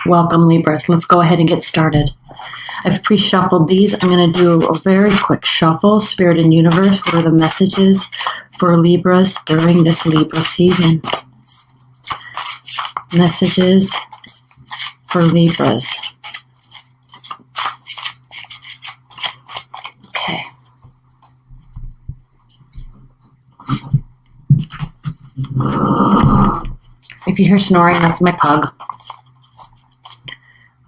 Welcome, Libras. Let's go ahead and get started. I've pre-shuffled these. I'm going to do a very quick shuffle. Spirit and Universe, what are the messages for Libras during this Libra season? Messages for Libras. Okay. If you hear snoring, that's my pug.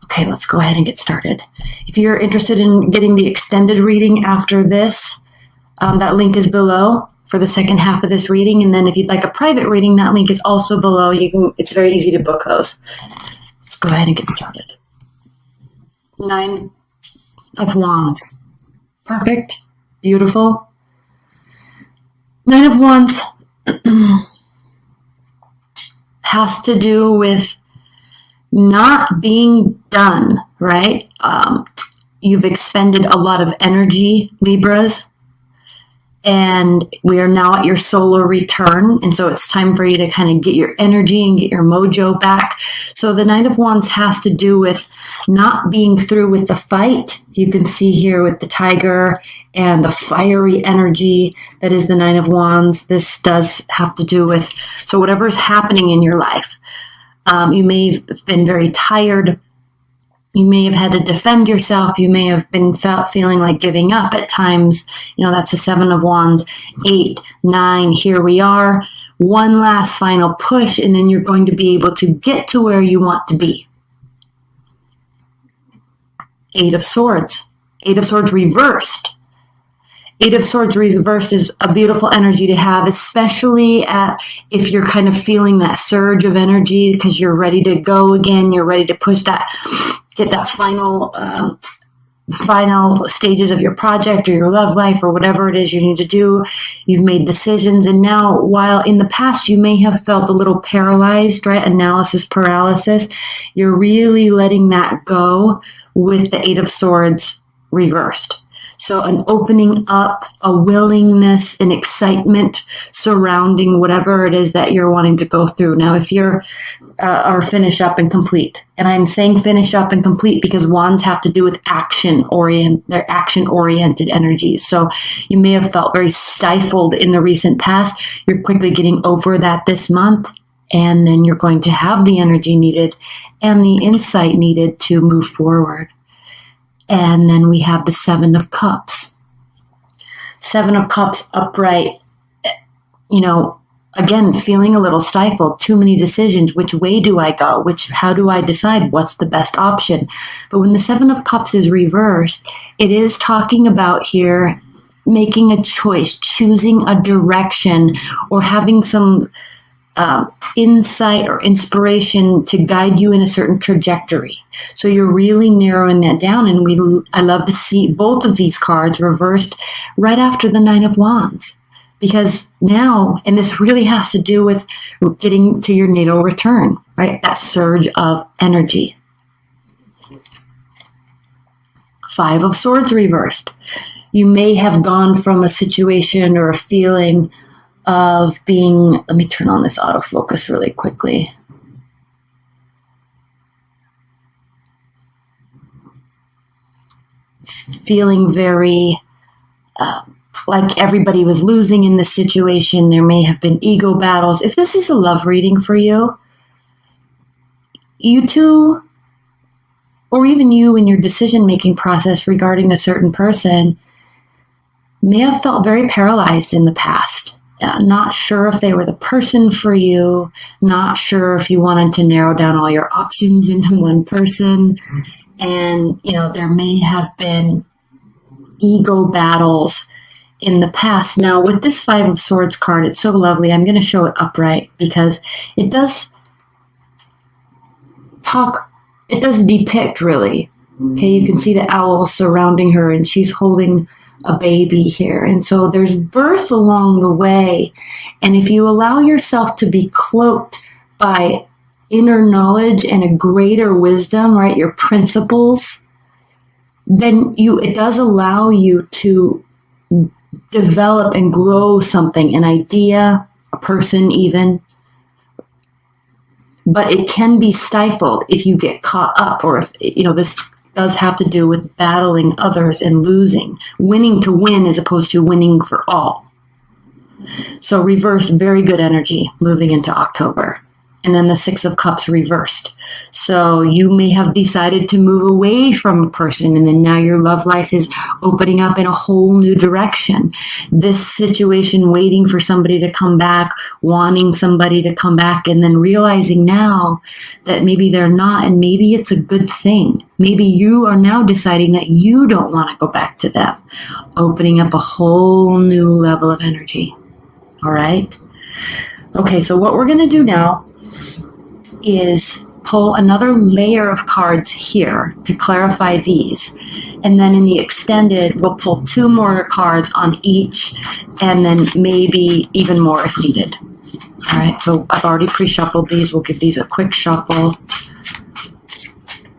Okay, let's go ahead and get started. If you're interested in getting the extended reading after this, that link is below for the second half of this reading. And then if you'd like a private reading, that link is also below. It's very easy to book those. Let's go ahead and get started. 9 of Wands. Perfect. Beautiful. 9 of Wands has to do with not being done, right? You've expended a lot of energy, Libras, and we are now at your solar return. And so it's time for you to kind of get your energy and get your mojo back. So the 9 of Wands has to do with not being through with the fight. You can see here with the tiger and the fiery energy that is the 9 of Wands. This does have to do with, so whatever's happening in your life. You may have been very tired. You may have had to defend yourself. You may have been feeling like giving up at times. You know, that's the 7 of Wands. 8, 9, here we are. One last final push, and then you're going to be able to get to where you want to be. 8 of Swords. 8 of Swords reversed. 8 of Swords reversed is a beautiful energy to have, especially if you're kind of feeling that surge of energy because you're ready to go again. You're ready to push that, get that final stages of your project or your love life or whatever it is you need to do. You've made decisions. And now, while in the past you may have felt a little paralyzed, right? Analysis paralysis, you're really letting that go with the 8 of Swords reversed. So an opening up, a willingness, an excitement surrounding whatever it is that you're wanting to go through. Now, if you're are finish up and complete, and I'm saying finish up and complete because wands have to do with they're action-oriented energies. So you may have felt very stifled in the recent past. You're quickly getting over that this month, and then you're going to have the energy needed and the insight needed to move forward. And then we have the 7 of Cups. 7 of Cups upright, again, feeling a little stifled, too many decisions. Which way do I go? How do I decide what's the best option? But when the 7 of Cups is reversed, it is talking about here making a choice, choosing a direction, or having some insight or inspiration to guide you in a certain trajectory. So you're really narrowing that down, and I love to see both of these cards reversed right after the 9 of Wands, because now, and this really has to do with getting to your natal return, right? That surge of energy. 5 of Swords reversed. You may have gone from a situation or a feeling of being, let me turn on this autofocus really quickly. Feeling very like everybody was losing in this situation. There may have been ego battles. If this is a love reading for you, you two, or even you in your decision-making process regarding a certain person, may have felt very paralyzed in the past. Not sure if they were the person for you, not sure if you wanted to narrow down all your options into one person. And, there may have been ego battles in the past. Now, with this 5 of Swords card, it's so lovely. I'm going to show it upright because it does depict, really. Okay, you can see the owl surrounding her, and she's holding a baby here. And so there's birth along the way. And if you allow yourself to be cloaked by inner knowledge and a greater wisdom, right, your principles, then it does allow you to develop and grow something, an idea, a person even, but it can be stifled if you get caught up, or if, this does have to do with battling others and losing, winning to win as opposed to winning for all. So reversed, very good energy moving into October. And then the Six of Cups reversed. So you may have decided to move away from a person, and then now your love life is opening up in a whole new direction. This situation, waiting for somebody to come back, wanting somebody to come back, and then realizing now that maybe they're not, and maybe it's a good thing. Maybe you are now deciding that you don't want to go back to them, opening up a whole new level of energy. All right? Okay, so what we're going to do now is pull another layer of cards here to clarify these. And then in the extended, we'll pull 2 more cards on each, and then maybe even more if needed. All right, so I've already pre-shuffled these. We'll give these a quick shuffle.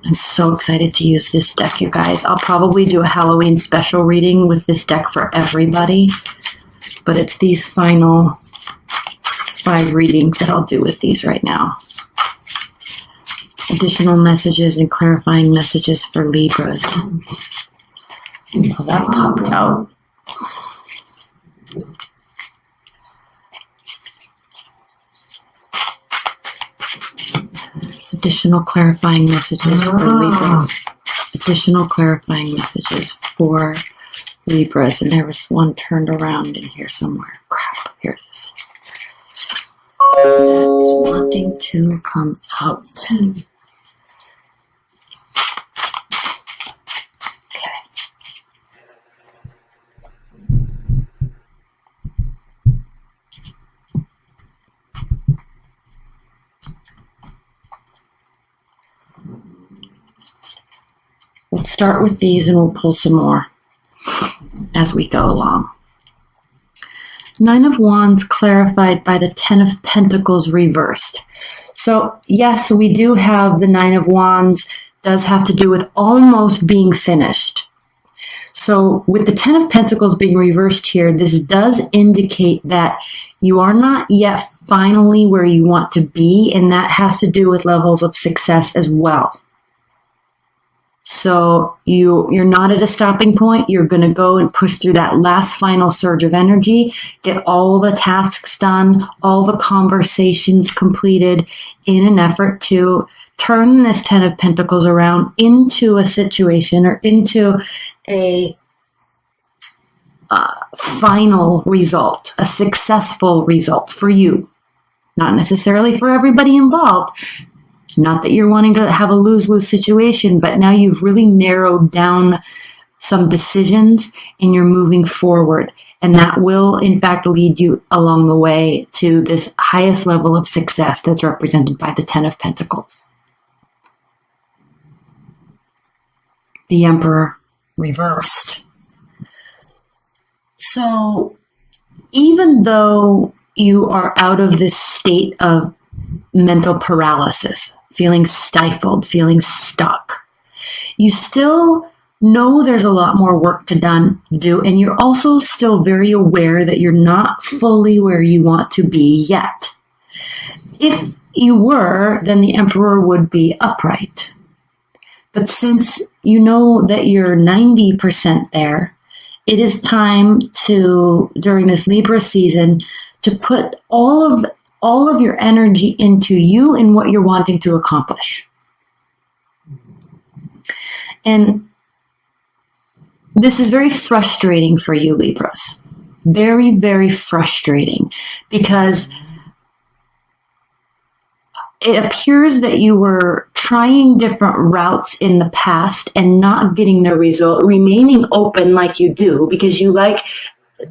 I'm so excited to use this deck, you guys. I'll probably do a Halloween special reading with this deck for everybody, but it's these final 5 readings that I'll do with these right now. Additional messages and clarifying messages for Libras. Oh, that popped out. Additional clarifying messages for Libras. Additional clarifying messages for Libras. And there was one turned around in here somewhere. Crap, here it is. That is wanting to come out. Okay. Let's start with these and we'll pull some more as we go along. 9 of Wands clarified by the 10 of Pentacles reversed. So yes, we do have the 9 of Wands, does have to do with almost being finished. So with the 10 of Pentacles being reversed here, this does indicate that you are not yet finally where you want to be, and that has to do with levels of success as well. So you're not at a stopping point. You're going to go and push through that last final surge of energy, get all the tasks done, all the conversations completed in an effort to turn this 10 of Pentacles around into a situation or into a final result, a successful result for you. Not necessarily for everybody involved. Not that you're wanting to have a lose-lose situation, but now you've really narrowed down some decisions and you're moving forward. And that will, in fact, lead you along the way to this highest level of success that's represented by the 10 of Pentacles. The Emperor reversed. So even though you are out of this state of mental paralysis, feeling stifled, feeling stuck, you still know there's a lot more work to do, and you're also still very aware that you're not fully where you want to be yet. If you were, then the Emperor would be upright. But since you know that you're 90% there, it is time to, during this Libra season, to put all of your energy into you and what you're wanting to accomplish. And this is very frustrating for you, Libras. Very, very frustrating, because it appears that you were trying different routes in the past and not getting the result, remaining open like you do, because you like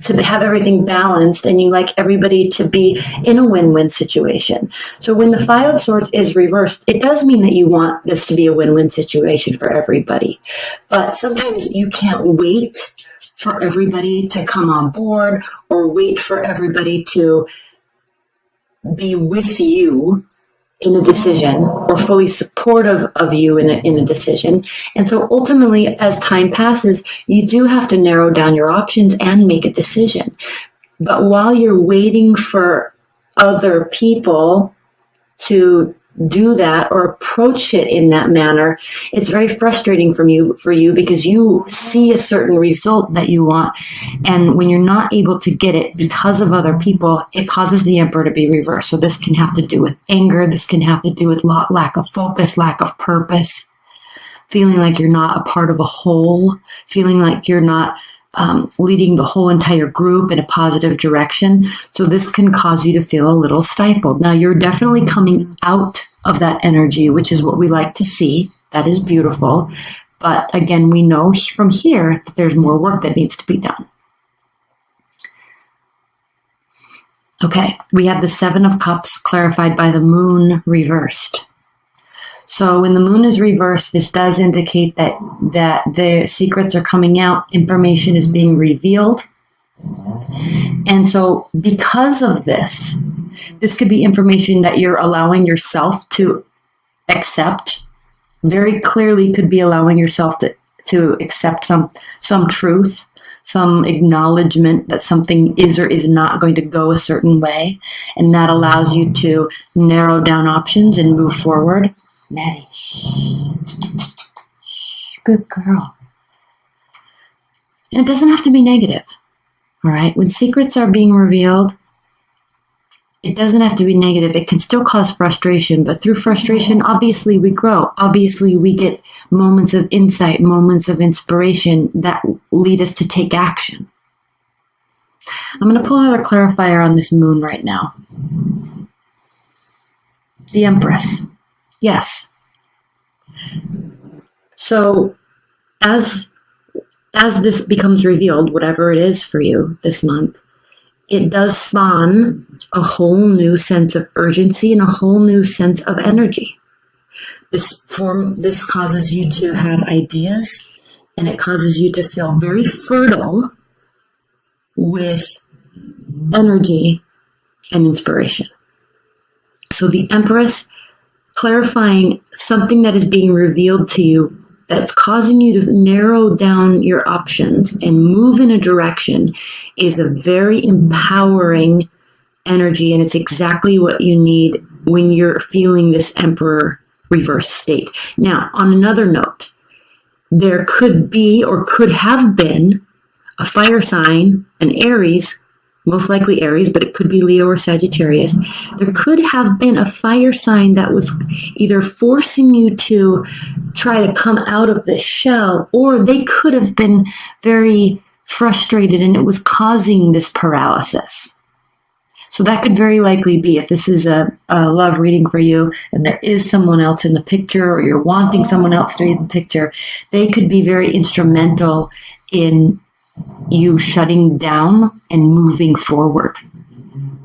to have everything balanced and you like everybody to be in a win-win situation. So when the 5 of Swords is reversed, it does mean that you want this to be a win-win situation for everybody. But sometimes you can't wait for everybody to come on board or wait for everybody to be with you in a decision or fully supportive of you in a decision. And so ultimately, as time passes, you do have to narrow down your options and make a decision. But while you're waiting for other people to do that or approach it in that manner, it's very frustrating for you because you see a certain result that you want, and when you're not able to get it because of other people, it causes the Emperor to be reversed. So this can have to do with anger, this can have to do with lack of focus, lack of purpose, feeling like you're not a part of a whole, feeling like you're not leading the whole entire group in a positive direction. So this can cause you to feel a little stifled. Now, you're definitely coming out of that energy, which is what we like to see. That is beautiful. But again, we know from here that there's more work that needs to be done. Okay, we have the Seven of Cups clarified by the Moon reversed. So when the Moon is reversed, this does indicate that the secrets are coming out, information is being revealed. And so because of this could be information that you're allowing yourself to accept. Very clearly could be allowing yourself to accept some truth, some acknowledgement that something is or is not going to go a certain way. And that allows you to narrow down options and move forward. Maddie, shh. Good girl. And it doesn't have to be negative, all right? When secrets are being revealed, it doesn't have to be negative. It can still cause frustration, but through frustration, obviously we grow. Obviously we get moments of insight, moments of inspiration that lead us to take action. I'm going to pull another clarifier on this Moon right now. The Empress. Yes. So as this becomes revealed, whatever it is for you this month, it does spawn a whole new sense of urgency and a whole new sense of energy. This causes you to have ideas, and it causes you to feel very fertile with energy and inspiration. So the Empress, clarifying something that is being revealed to you that's causing you to narrow down your options and move in a direction, is a very empowering energy, and it's exactly what you need when you're feeling this Emperor reverse state. Now, on another note, there could be or could have been a fire sign, an Aries, most likely Aries, but it could be Leo or Sagittarius. There could have been a fire sign that was either forcing you to try to come out of this shell, or they could have been very frustrated and it was causing this paralysis. So that could very likely be, if this is a love reading for you and there is someone else in the picture, or you're wanting someone else to be in the picture, they could be very instrumental in you shutting down and moving forward,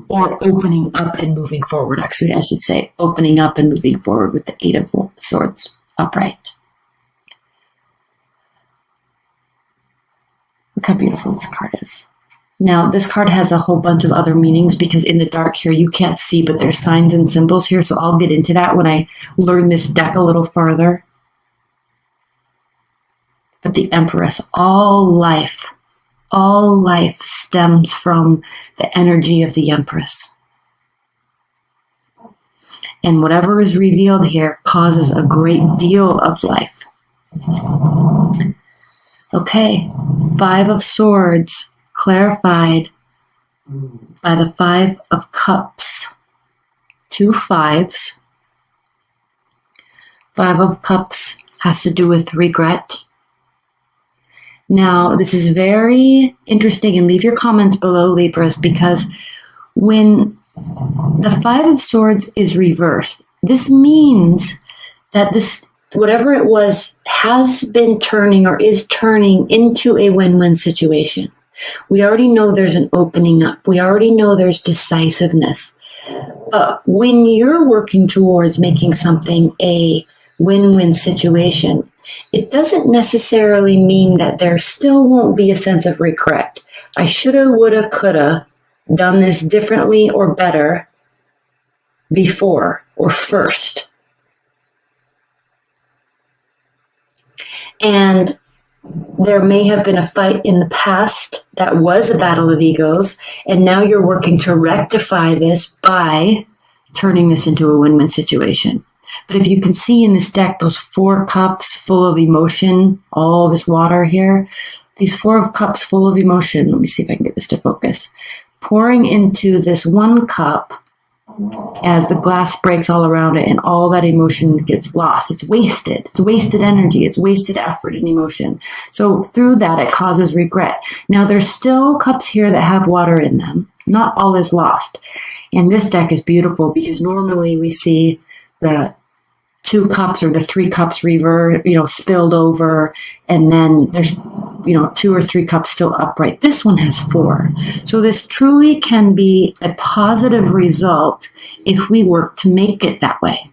or opening up and moving forward. Actually, I should say opening up and moving forward with the Eight of Swords upright. Look how beautiful this card is. Now, this card has a whole bunch of other meanings because in the dark here you can't see, but there's signs and symbols here, so I'll get into that when I learn this deck a little farther. But the Empress, all life stems from the energy of the Empress. And whatever is revealed here causes a great deal of life. Okay, Five of Swords clarified by the Five of Cups. 2 5s. Five of Cups has to do with regret. Now, this is very interesting, and leave your comments below, Libras, because when the Five of Swords is reversed, this means that this, whatever it was, has been turning or is turning into a win-win situation. We already know there's an opening up. We already know there's decisiveness. But when you're working towards making something a win-win situation, it doesn't necessarily mean that there still won't be a sense of regret. I shoulda, woulda, coulda done this differently or better before or first. And there may have been a fight in the past that was a battle of egos, and now you're working to rectify this by turning this into a win-win situation. But if you can see in this deck, those 4 cups full of emotion, all this water here, these 4 cups full of emotion, let me see if I can get this to focus, pouring into this 1 cup as the glass breaks all around it and all that emotion gets lost. It's wasted. It's wasted energy. It's wasted effort and emotion. So through that, it causes regret. Now, there's still cups here that have water in them. Not all is lost. And this deck is beautiful because normally we see the 2 cups or the 3 cups spilled over, and then there's 2 or 3 cups still upright. This one has 4. So this truly can be a positive result if we work to make it that way.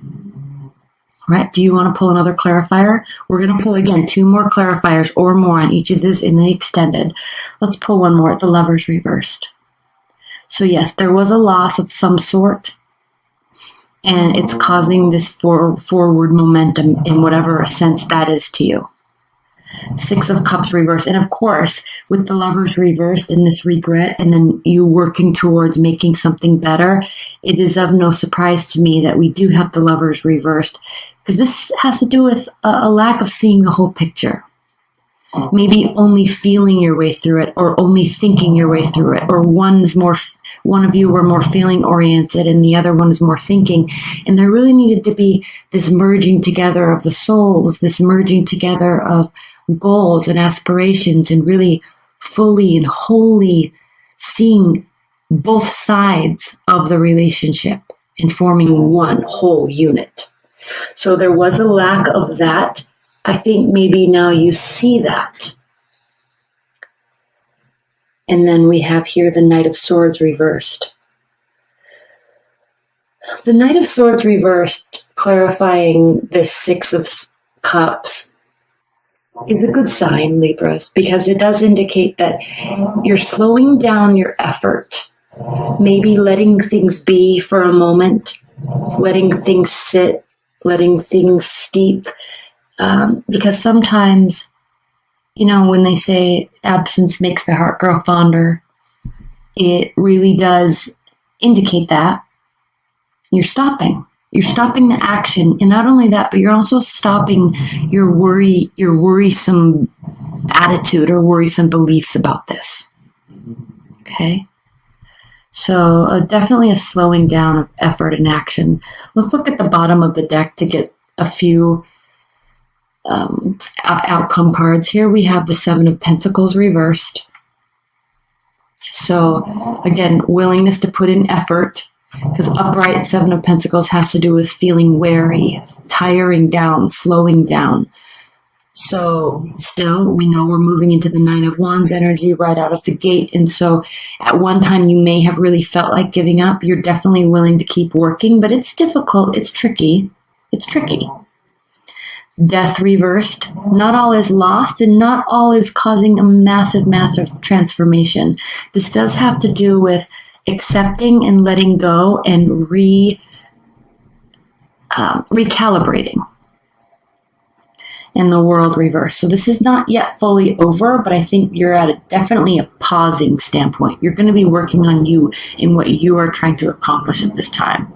All right, do you want to pull another clarifier? We're going to pull again 2 more clarifiers or more on each of these in the extended. Let's pull one more, the Lovers reversed. So yes, there was a loss of some sort, and it's causing this forward momentum in whatever sense that is to you. 6 of Cups reversed. And of course, with the Lovers reversed and this regret, and then you working towards making something better, it is of no surprise to me that we do have the Lovers reversed, because this has to do with a lack of seeing the whole picture. Maybe only feeling your way through it, or only thinking your way through it, or one of you were more feeling oriented and the other one is more thinking. And there really needed to be this merging together of the souls, this merging together of goals and aspirations, and really fully and wholly seeing both sides of the relationship and forming one whole unit. So there was a lack of that. I think maybe now you see that. And then we have here the Knight of Swords reversed. The Knight of Swords reversed, clarifying this 6 of Cups, is a good sign, Libras, because it does indicate that you're slowing down your effort, maybe letting things be for a moment, letting things sit, letting things steep. Because sometimes, when they say absence makes the heart grow fonder, it really does indicate that you're stopping. You're stopping the action. And not only that, but you're also stopping your worrisome attitude or worrisome beliefs about this. Okay? So definitely a slowing down of effort and action. Let's look at the bottom of the deck to get a few outcome cards. Here we have the 7 of Pentacles reversed. So again, willingness to put in effort, because upright 7 of Pentacles has to do with feeling weary, tiring down, slowing down. So still, we know we're moving into the 9 of Wands energy right out of the gate. And so at one time you may have really felt like giving up. You're definitely willing to keep working, but it's difficult. It's tricky. It's tricky. Death reversed. Not all is lost, and not all is causing a massive transformation. This does have to do with accepting and letting go and recalibrating. And the World reversed. So this is not yet fully over, but I think you're at definitely a pausing standpoint. You're going to be working on you and what you are trying to accomplish at this time.